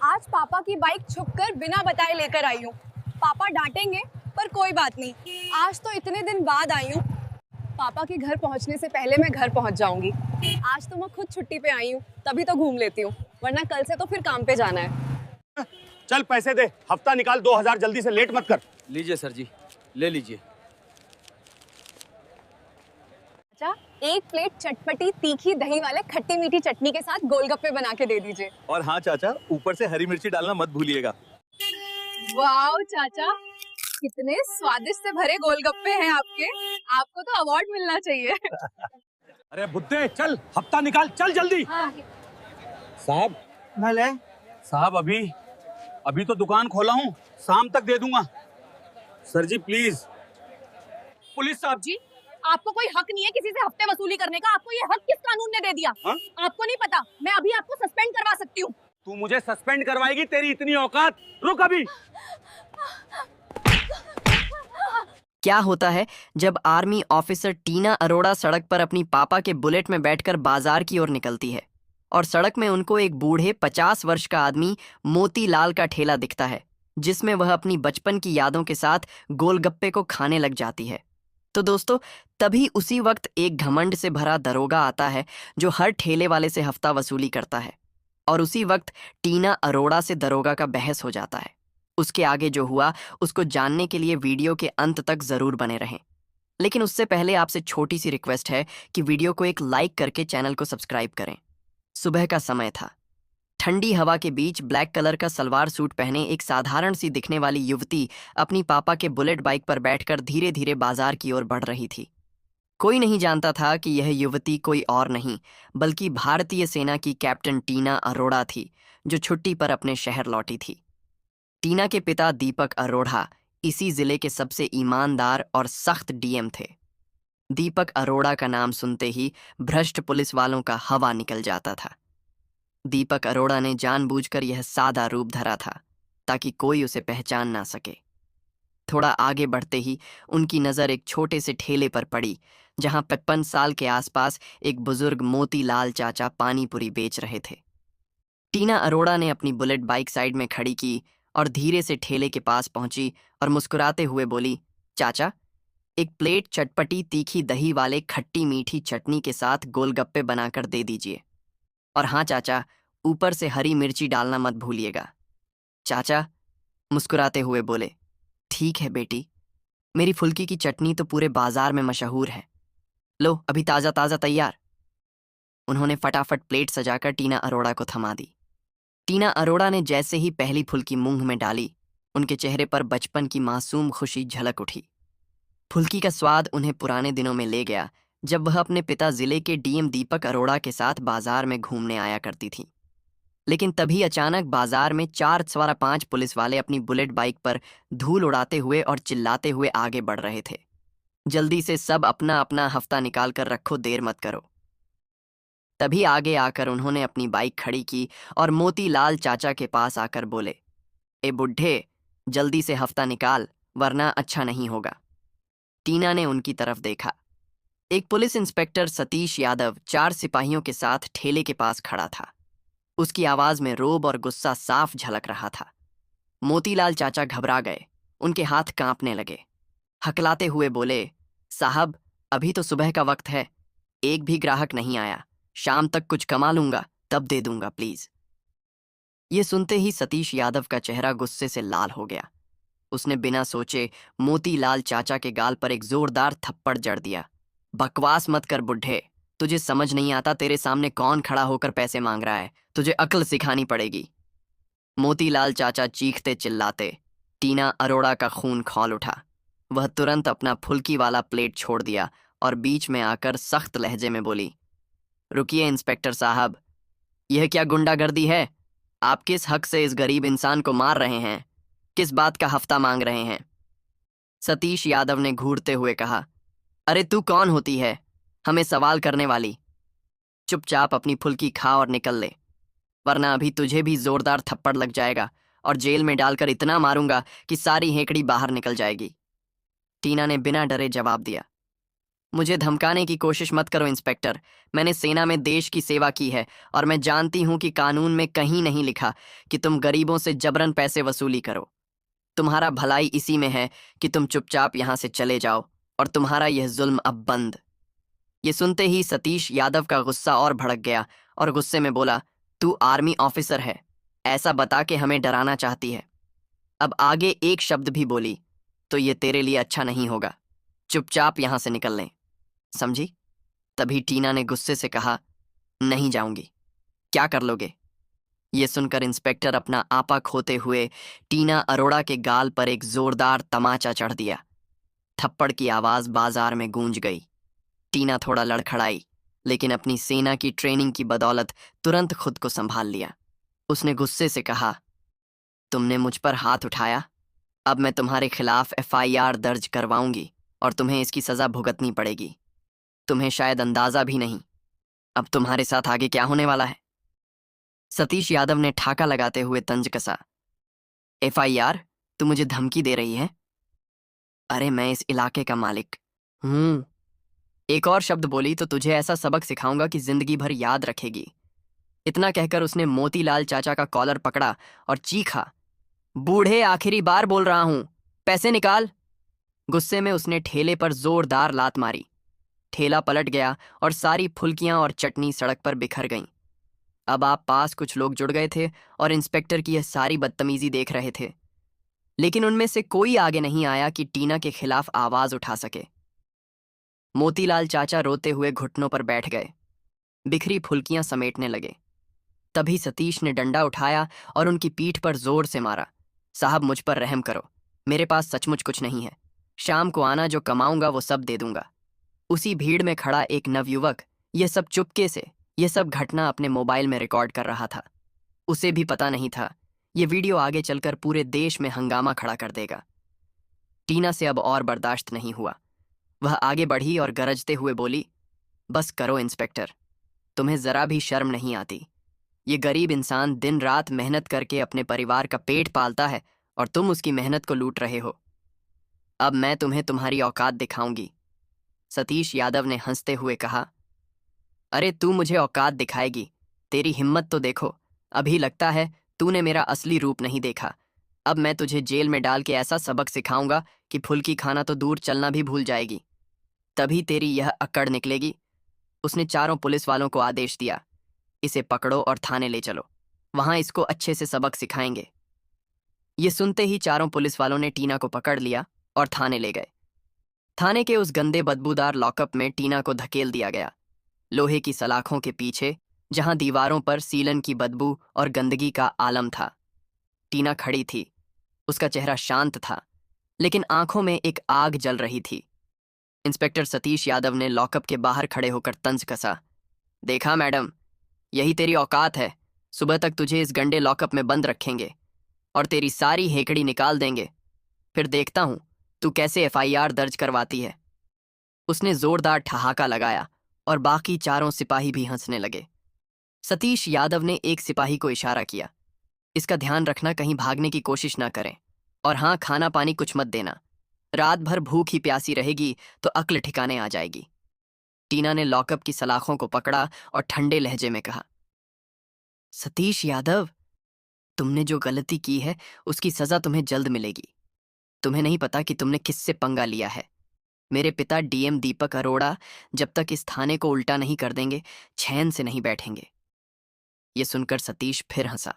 आज पापा की बाइक छुपकर बिना बताए लेकर आई हूँ। पापा डांटेंगे पर कोई बात नहीं, आज तो इतने दिन बाद आई हूँ। पापा के घर पहुँचने से पहले मैं घर पहुँच जाऊंगी। आज तो मैं खुद छुट्टी पे आई हूँ, तभी तो घूम लेती हूँ, वरना कल से तो फिर काम पे जाना है। चल पैसे दे, हफ्ता निकाल 2000, जल्दी से, लेट मत कर। लीजिए सर जी, ले लीजिए। अच्छा, एक प्लेट चटपटी तीखी दही वाले खट्टी मीठी चटनी के साथ गोलगप्पे बना के दे दीजिए। और हाँ चाचा, ऊपर से हरी मिर्ची डालना मत भूलिएगा। वाह चाचा, कितने स्वादिष्ट से भरे गोलगप्पे हैं आपके। आपको तो अवार्ड मिलना चाहिए। अरे बुड्ढे, चल हफ्ता निकाल, चल जल्दी। हाँ। साहब, भले साहब अभी तो दुकान खोला हूँ, शाम तक दे दूंगा। Sir ji please. पुलिस साहब जी, आपको कोई हक नहीं है किसी से हफ्ते वसूली करने का। आपको ये हक किस कानून ने दे दिया? हाँ? आपको नहीं पता, मैं अभी आपको सस्पेंड करवा सकती हूँ। तू मुझे सस्पेंड करवाएगी? तेरी इतनी औकात? रुक अभी। क्या होता है जब आर्मी ऑफिसर टीना अरोड़ा सड़क पर अपनी पापा के बुलेट में बैठकर बाजार की ओर निकलती है और सड़क में उनको एक बूढ़े 50 वर्ष का आदमी मोतीलाल का ठेला दिखता है, जिसमें वह अपनी बचपन की यादों के साथ गोलगप्पे को खाने लग जाती है। तो दोस्तों, तभी उसी वक्त एक घमंड से भरा दरोगा आता है जो हर ठेले वाले से हफ्ता वसूली करता है, और उसी वक्त टीना अरोड़ा से दरोगा का बहस हो जाता है। उसके आगे जो हुआ उसको जानने के लिए वीडियो के अंत तक जरूर बने रहें। लेकिन उससे पहले आपसे छोटी सी रिक्वेस्ट है कि वीडियो को एक लाइक करके चैनल को सब्सक्राइब करें। सुबह का समय था। ठंडी हवा के बीच ब्लैक कलर का सलवार सूट पहने एक साधारण सी दिखने वाली युवती अपनी पापा के बुलेट बाइक पर बैठकर धीरे धीरे बाजार की ओर बढ़ रही थी। कोई नहीं जानता था कि यह युवती कोई और नहीं बल्कि भारतीय सेना की कैप्टन टीना अरोड़ा थी, जो छुट्टी पर अपने शहर लौटी थी। टीना के पिता दीपक अरोड़ा इसी जिले के सबसे ईमानदार और सख्त डीएम थे। दीपक अरोड़ा का नाम सुनते ही भ्रष्ट पुलिस वालों का हवा निकल जाता था। दीपक अरोड़ा ने जानबूझकर यह सादा रूप धरा था ताकि कोई उसे पहचान ना सके। थोड़ा आगे बढ़ते ही उनकी नज़र एक छोटे से ठेले पर पड़ी, जहां 55 साल के आसपास एक बुजुर्ग मोतीलाल चाचा पानीपुरी बेच रहे थे। टीना अरोड़ा ने अपनी बुलेट बाइक साइड में खड़ी की और धीरे से ठेले के पास पहुंची और मुस्कुराते हुए बोली, चाचा, एक प्लेट चटपटी तीखी दही वाले खट्टी मीठी चटनी के साथ गोलगप्पे बनाकर दे दीजिए। और हाँ चाचा, ऊपर से हरी मिर्ची डालना मत भूलिएगा। चाचा मुस्कुराते हुए बोले, ठीक है बेटी, मेरी फुल्की की चटनी तो पूरे बाजार में मशहूर है। लो, अभी ताज़ा ताज़ा तैयार। उन्होंने फटाफट प्लेट सजाकर टीना अरोड़ा को थमा दी। टीना अरोड़ा ने जैसे ही पहली फुल्की मुंह में डाली, उनके चेहरे पर बचपन की मासूम खुशी झलक उठी। फुल्की का स्वाद उन्हें पुराने दिनों में ले गया, जब वह अपने पिता जिले के डीएम दीपक अरोड़ा के साथ बाजार में घूमने आया करती थी। लेकिन तभी अचानक बाजार में 4 सवार 5 पुलिस वाले अपनी बुलेट बाइक पर धूल उड़ाते हुए और चिल्लाते हुए आगे बढ़ रहे थे। जल्दी से सब अपना अपना हफ्ता निकाल कर रखो, देर मत करो। तभी आगे आकर उन्होंने अपनी बाइक खड़ी की और मोतीलाल चाचा के पास आकर बोले, ए बुड्ढे, जल्दी से हफ्ता निकाल वरना अच्छा नहीं होगा। टीना ने उनकी तरफ देखा। एक पुलिस इंस्पेक्टर सतीश यादव 4 सिपाहियों के साथ ठेले के पास खड़ा था। उसकी आवाज में रोब और गुस्सा साफ झलक रहा था। मोतीलाल चाचा घबरा गए, उनके हाथ कांपने लगे। हकलाते हुए बोले, साहब, अभी तो सुबह का वक्त है, एक भी ग्राहक नहीं आया, शाम तक कुछ कमा लूंगा तब दे दूंगा, प्लीज। ये सुनते ही सतीश यादव का चेहरा गुस्से से लाल हो गया। उसने बिना सोचे मोतीलाल चाचा के गाल पर एक जोरदार थप्पड़ जड़ दिया। बकवास मत कर बुड्ढे, तुझे समझ नहीं आता तेरे सामने कौन खड़ा होकर पैसे मांग रहा है, तुझे अक्ल सिखानी पड़ेगी। मोतीलाल चाचा चीखते चिल्लाते। टीना अरोड़ा का खून खौल उठा। वह तुरंत अपना फुल्की वाला प्लेट छोड़ दिया और बीच में आकर सख्त लहजे में बोली, रुकिए इंस्पेक्टर साहब, यह क्या गुंडागर्दी है? आप किस हक से इस गरीब इंसान को मार रहे हैं? किस बात का हफ्ता मांग रहे हैं? सतीश यादव ने घूरते हुए कहा, अरे तू कौन होती है हमें सवाल करने वाली? चुपचाप अपनी फुल्की खा और निकल ले, वरना अभी तुझे भी जोरदार थप्पड़ लग जाएगा और जेल में डालकर इतना मारूंगा कि सारी हेकड़ी बाहर निकल जाएगी। टीना ने बिना डरे जवाब दिया, मुझे धमकाने की कोशिश मत करो इंस्पेक्टर। मैंने सेना में देश की सेवा की है और मैं जानती हूं कि कानून में कहीं नहीं लिखा कि तुम गरीबों से जबरन पैसे वसूली करो। तुम्हारा भलाई इसी में है कि तुम चुपचाप यहां से चले जाओ और तुम्हारा यह जुल्म अब बंद। ये सुनते ही सतीश यादव का गुस्सा और भड़क गया और गुस्से में बोला, तू आर्मी ऑफिसर है, ऐसा बता के हमें डराना चाहती है। अब आगे एक शब्द भी बोली तो ये तेरे लिए अच्छा नहीं होगा। चुपचाप यहां से निकल लें, समझी? तभी टीना ने गुस्से से कहा, नहीं जाऊंगी। क्या कर लोगे? ये सुनकर इंस्पेक्टर अपना आपा खोते हुए टीना अरोड़ा के गाल पर एक जोरदार तमाचा चढ़ दिया। थप्पड़ की आवाज बाजार में गूंज गई। टीना थोड़ा लड़खड़ाई, लेकिन अपनी सेना की ट्रेनिंग की बदौलत तुरंत खुद को संभाल लिया। उसने गुस्से से कहा, तुमने मुझ पर हाथ उठाया, अब मैं तुम्हारे खिलाफ एफआईआर दर्ज करवाऊंगी और तुम्हें इसकी सजा भुगतनी पड़ेगी। तुम्हें शायद अंदाजा भी नहीं अब तुम्हारे साथ आगे क्या होने वाला है। सतीश यादव ने ठाका लगाते हुए तंज कसा, एफआईआर? तू मुझे धमकी दे रही है? अरे मैं इस इलाके का मालिक हूं। एक और शब्द बोली तो तुझे ऐसा सबक सिखाऊंगा कि जिंदगी भर याद रखेगी। इतना कहकर उसने मोतीलाल चाचा का कॉलर पकड़ा और चीखा, बूढ़े आखिरी बार बोल रहा हूं, पैसे निकाल। गुस्से में उसने ठेले पर जोरदार लात मारी। ठेला पलट गया और सारी फुल्कियां और चटनी सड़क पर बिखर गईं। अब आप पास कुछ लोग जुड़ गए थे और इंस्पेक्टर की यह सारी बदतमीजी देख रहे थे, लेकिन उनमें से कोई आगे नहीं आया कि टीना के खिलाफ आवाज उठा सके। मोतीलाल चाचा रोते हुए घुटनों पर बैठ गए, बिखरी फुल्कियां समेटने लगे। तभी सतीश ने डंडा उठाया और उनकी पीठ पर जोर से मारा। साहब मुझ पर रहम करो, मेरे पास सचमुच कुछ नहीं है। शाम को आना, जो कमाऊंगा वो सब दे दूंगा। उसी भीड़ में खड़ा एक नवयुवक यह सब चुपके से यह सब घटना अपने मोबाइल में रिकॉर्ड कर रहा था। उसे भी पता नहीं था ये वीडियो आगे चलकर पूरे देश में हंगामा खड़ा कर देगा। टीना से अब और बर्दाश्त नहीं हुआ। वह आगे बढ़ी और गरजते हुए बोली, बस करो इंस्पेक्टर, तुम्हें जरा भी शर्म नहीं आती। ये गरीब इंसान दिन रात मेहनत करके अपने परिवार का पेट पालता है और तुम उसकी मेहनत को लूट रहे हो। अब मैं तुम्हें तुम्हारी औकात दिखाऊंगी। सतीश यादव ने हंसते हुए कहा, अरे तू मुझे औकात दिखाएगी? तेरी हिम्मत तो देखो। अभी लगता है तूने मेरा असली रूप नहीं देखा। अब मैं तुझे जेल में डाल के ऐसा सबक सिखाऊंगा कि फुल्की खाना तो दूर चलना भी भूल जाएगी। तभी तेरी यह अक्कड़ निकलेगी। उसने चारों पुलिस वालों को आदेश दिया, इसे पकड़ो और थाने ले चलो, वहां इसको अच्छे से सबक सिखाएंगे। ये सुनते ही चारों पुलिस वालों ने टीना को पकड़ लिया और थाने ले गए। थाने के उस गंदे बदबूदार लॉकअप में टीना को धकेल दिया गया। लोहे की सलाखों के पीछे, जहां दीवारों पर सीलन की बदबू और गंदगी का आलम था, टीना खड़ी थी। उसका चेहरा शांत था, लेकिन आंखों में एक आग जल रही थी। इंस्पेक्टर सतीश यादव ने लॉकअप के बाहर खड़े होकर तंज कसा, देखा मैडम, यही तेरी औकात है। सुबह तक तुझे इस गंदे लॉकअप में बंद रखेंगे और तेरी सारी हेकड़ी निकाल देंगे। फिर देखता हूं तू कैसे एफआईआर दर्ज करवाती है। उसने जोरदार ठहाका लगाया और बाकी चारों सिपाही भी हंसने लगे। सतीश यादव ने एक सिपाही को इशारा किया, इसका ध्यान रखना कहीं भागने की कोशिश ना करें, और हाँ, खाना पानी कुछ मत देना। रात भर भूख ही प्यासी रहेगी तो अक्ल ठिकाने आ जाएगी। टीना ने लॉकअप की सलाखों को पकड़ा और ठंडे लहजे में कहा, सतीश यादव, तुमने जो गलती की है उसकी सजा तुम्हें जल्द मिलेगी। तुम्हें नहीं पता कि तुमने किससे पंगा लिया है। मेरे पिता डीएम दीपक अरोड़ा जब तक इस थाने को उल्टा नहीं कर देंगे, चैन से नहीं बैठेंगे। ये सुनकर सतीश फिर हंसा,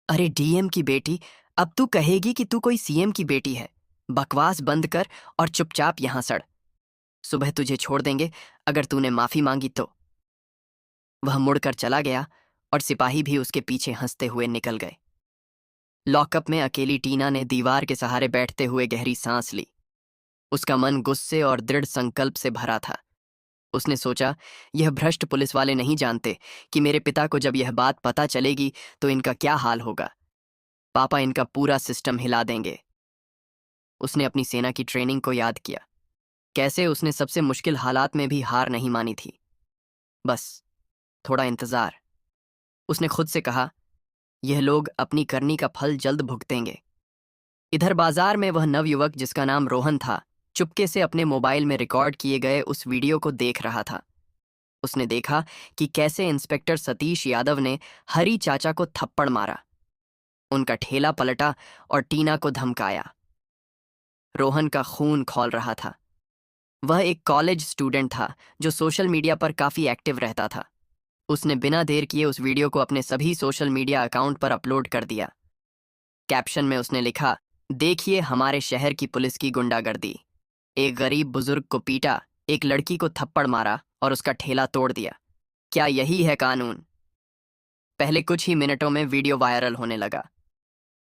अरे डीएम की बेटी, अब तू कहेगी कि तू कोई सीएम की बेटी है। बकवास बंद कर और चुपचाप यहां सड़। सुबह तुझे छोड़ देंगे अगर तूने माफी मांगी तो। वह मुड़कर चला गया और सिपाही भी उसके पीछे हंसते हुए निकल गए। लॉकअप में अकेली टीना ने दीवार के सहारे बैठते हुए गहरी सांस ली। उसका मन गुस्से और दृढ़ संकल्प से भरा था। उसने सोचा, यह भ्रष्ट पुलिस वाले नहीं जानते कि मेरे पिता को जब यह बात पता चलेगी तो इनका क्या हाल होगा। पापा इनका पूरा सिस्टम हिला देंगे। उसने अपनी सेना की ट्रेनिंग को याद किया, कैसे उसने सबसे मुश्किल हालात में भी हार नहीं मानी थी। बस थोड़ा इंतजार। उसने खुद से कहा, यह लोग अपनी करनी का फल जल्द भुगतेंगे। इधर बाजार में वह नवयुवक जिसका नाम रोहन था, चुपके से अपने मोबाइल में रिकॉर्ड किए गए उस वीडियो को देख रहा था। उसने देखा कि कैसे इंस्पेक्टर सतीश यादव ने हरी चाचा को थप्पड़ मारा, उनका ठेला पलटा और टीना को धमकाया। रोहन का खून खौल रहा था। वह एक कॉलेज स्टूडेंट था जो सोशल मीडिया पर काफी एक्टिव रहता था। उसने बिना देर किए उस वीडियो को अपने सभी सोशल मीडिया अकाउंट पर अपलोड कर दिया। कैप्शन में उसने लिखा, देखिए हमारे शहर की पुलिस की गुंडागर्दी। एक गरीब बुजुर्ग को पीटा, एक लड़की को थप्पड़ मारा और उसका ठेला तोड़ दिया। क्या यही है कानून? पहले कुछ ही मिनटों में वीडियो वायरल होने लगा।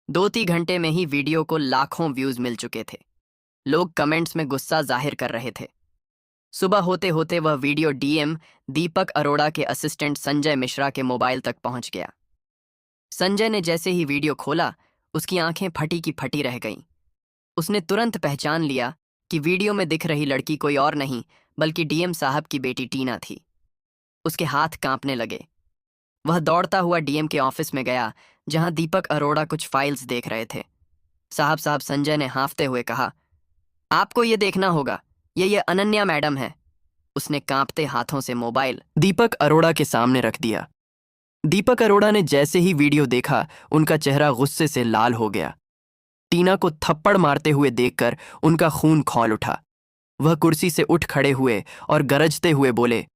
2-3 घंटे में ही वीडियो को लाखों व्यूज मिल चुके थे। लोग कमेंट्स में गुस्सा जाहिर कर रहे थे। सुबह होते होते वह वीडियो डीएम दीपक अरोड़ा के असिस्टेंट संजय मिश्रा के मोबाइल तक पहुंच गया। संजय ने जैसे ही वीडियो खोला, उसकी आंखें फटी की फटी रह गईं। उसने तुरंत पहचान लिया कि वीडियो में दिख रही लड़की कोई और नहीं बल्कि डीएम साहब की बेटी टीना थी। उसके हाथ कांपने लगे। वह दौड़ता हुआ डीएम के ऑफिस में गया, जहां दीपक अरोड़ा कुछ फाइल्स देख रहे थे। साहब, संजय ने हाँफते हुए कहा, आपको ये देखना होगा, ये अनन्या मैडम है। उसने कांपते हाथों से मोबाइल दीपक अरोड़ा के सामने रख दिया। दीपक अरोड़ा ने जैसे ही वीडियो देखा, उनका चेहरा गुस्से से लाल हो गया। टीना को थप्पड़ मारते हुए देखकर उनका खून खौल उठा। वह कुर्सी से उठ खड़े हुए और गरजते हुए बोले,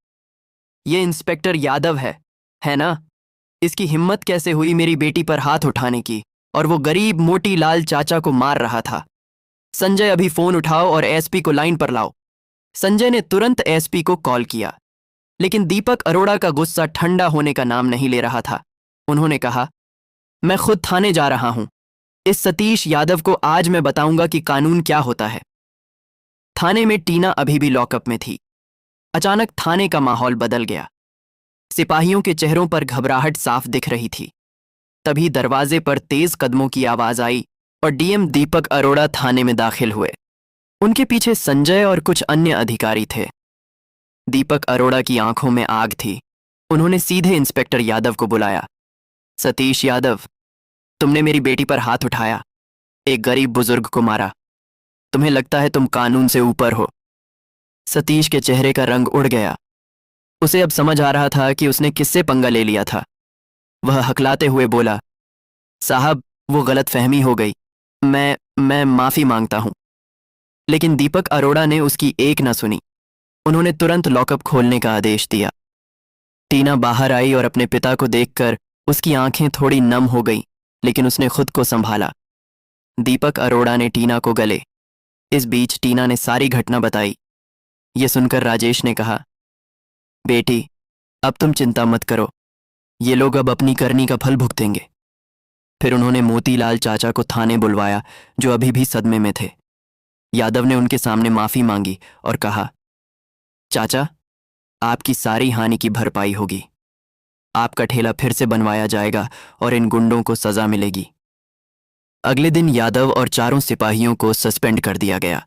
ये इंस्पेक्टर यादव है ना? इसकी हिम्मत कैसे हुई मेरी बेटी पर हाथ उठाने की? और वो गरीब मोटी लाल चाचा को मार रहा था। संजय, अभी फोन उठाओ और एसपी को लाइन पर लाओ। संजय ने तुरंत एसपी को कॉल किया, लेकिन दीपक अरोड़ा का गुस्सा ठंडा होने का नाम नहीं ले रहा था। उन्होंने कहा, मैं खुद थाने जा रहा हूं। इस सतीश यादव को आज मैं बताऊंगा कि कानून क्या होता है। थाने में टीना अभी भी लॉकअप में थी। अचानक थाने का माहौल बदल गया। सिपाहियों के चेहरों पर घबराहट साफ दिख रही थी। तभी दरवाजे पर तेज कदमों की आवाज आई और डीएम दीपक अरोड़ा थाने में दाखिल हुए। उनके पीछे संजय और कुछ अन्य अधिकारी थे। दीपक अरोड़ा की आंखों में आग थी। उन्होंने सीधे इंस्पेक्टर यादव को बुलाया। सतीश यादव, तुमने मेरी बेटी पर हाथ उठाया, एक गरीब बुजुर्ग को मारा। तुम्हें लगता है तुम कानून से ऊपर हो? सतीश के चेहरे का रंग उड़ गया। उसे अब समझ आ रहा था कि उसने किससे पंगा ले लिया था। वह हकलाते हुए बोला, साहब, वो गलतफहमी हो गई। मैं माफी मांगता हूं। लेकिन दीपक अरोड़ा ने उसकी एक न सुनी। उन्होंने तुरंत लॉकअप खोलने का आदेश दिया। टीना बाहर आई और अपने पिता को देखकर उसकी आंखें थोड़ी नम हो गईं, लेकिन उसने खुद को संभाला। दीपक अरोड़ा ने टीना को गले। इस बीच टीना ने सारी घटना बताई। ये सुनकर राजेश ने कहा, बेटी, अब तुम चिंता मत करो, ये लोग अब अपनी करनी का फल भुगतेंगे। फिर उन्होंने मोतीलाल चाचा को थाने बुलवाया, जो अभी भी सदमे में थे। यादव ने उनके सामने माफी मांगी और कहा, चाचा, आपकी सारी हानि की भरपाई होगी। आपका ठेला फिर से बनवाया जाएगा और इन गुंडों को सजा मिलेगी। अगले दिन यादव और चारों सिपाहियों को सस्पेंड कर दिया गया।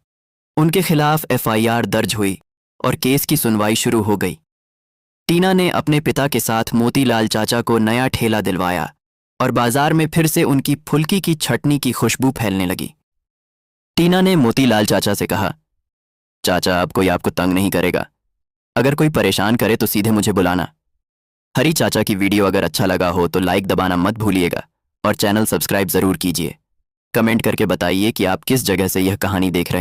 उनके खिलाफ एफआईआर दर्ज हुई और केस की सुनवाई शुरू हो गई। टीना ने अपने पिता के साथ मोतीलाल चाचा को नया ठेला दिलवाया और बाजार में फिर से उनकी फुल्की की छटनी की खुशबू फैलने लगी। टीना ने मोतीलाल चाचा से कहा, चाचा, अब कोई आपको तंग नहीं करेगा। अगर कोई परेशान करे तो सीधे मुझे बुलाना। हरी चाचा की वीडियो अगर अच्छा लगा हो तो लाइक दबाना मत भूलिएगा और चैनल सब्सक्राइब जरूर कीजिए। कमेंट करके बताइए कि आप किस जगह से यह कहानी देख रहे हैं।